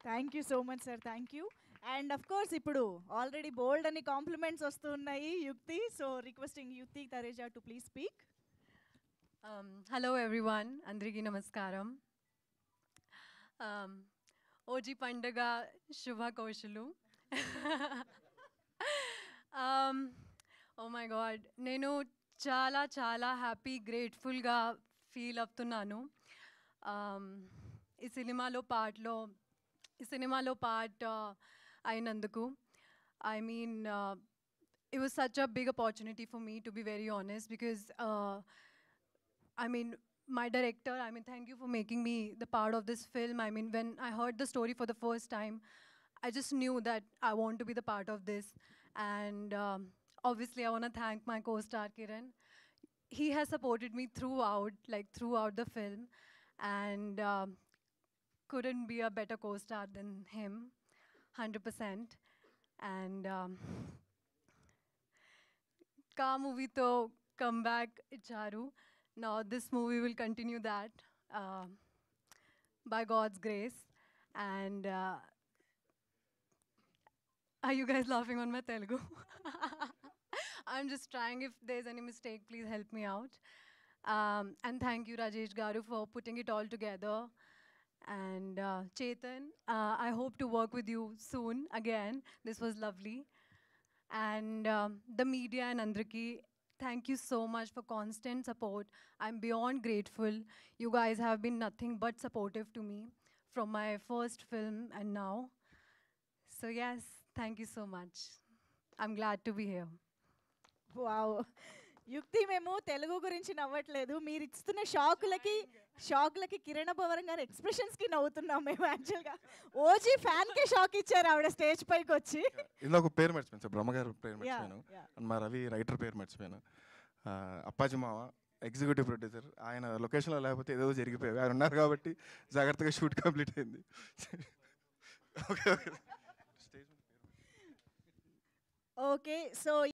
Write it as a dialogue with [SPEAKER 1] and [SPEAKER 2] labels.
[SPEAKER 1] Thank you so much sir, thank you. And of course ఇప్పుడు already బోల్డ్ అని compliments వస్తున్నాయి యుక్తి. సో రిక్వెస్టింగ్ యుక్తి Thareja to please speak.
[SPEAKER 2] Hello everyone, Andriki Namaskaram. Oji Pandaga Shubha Kaushalu. Oh my god, నేను చాలా చాలా happy గ్రేట్ఫుల్గా feel అవుతున్నాను. ఈ సినిమాలో పార్ట్ అయినందుకు. I mean, it was such a big opportunity for me, to be very honest, because I mean, my director, I mean, thank you for making me the part of this film. I mean, when I heard the story for the first time, I just knew that I want to be the part of this. And obviously, I want to thank my co-star, Kiran. He has supported me throughout the film. And couldn't be a better co-star than him, 100%. And Ka movie to come back, Charu. Now this movie will continue that by God's grace. And are you guys laughing on my Telugu? I'm just trying. If there's any mistake, please help me out. And thank you, Rajesh Garu, for putting it all together. And Chetan, I hope to work with you soon again. This was lovely. And the media and Andriki, thank you so much for constant support. I'm beyond grateful. You guys have been nothing but supportive to me from my first film and now. So yes, thank you so much. I'm glad to be here.
[SPEAKER 1] Wow యుక్తి, మేము తెలుగు గురించి నవ్వట్లేదు, మీరు ఇస్తున్న షాకులకి కిరణ్ భవరం గారి ఎక్స్ప్రెషన్స్కి నవ్వుతున్నాం మేము. యాక్చువల్గా OG ఫ్యాన్కే shock ఇచ్చారు ఆవిడ స్టేజ్ పైకి వచ్చి.
[SPEAKER 3] ఇందులో ఒక పేరు మర్చిపోయాను సార్, బ్రహ్మగారు పేరు మర్చిపోయాను. అండ్ మా రవి రైటర్ పేరు మర్చిపోయాను. అప్పాజీ మావ ఎగ్జిక్యూటివ్ ప్రొడ్యూసర్, ఆయన లొకేషన్లో లేకపోతే ఏదో జరిగిపోయాయి. ఆయన ఉన్నారు కాబట్టి జాగ్రత్తగా షూట్ కంప్లీట్ అయింది. Okay okay
[SPEAKER 1] okay, so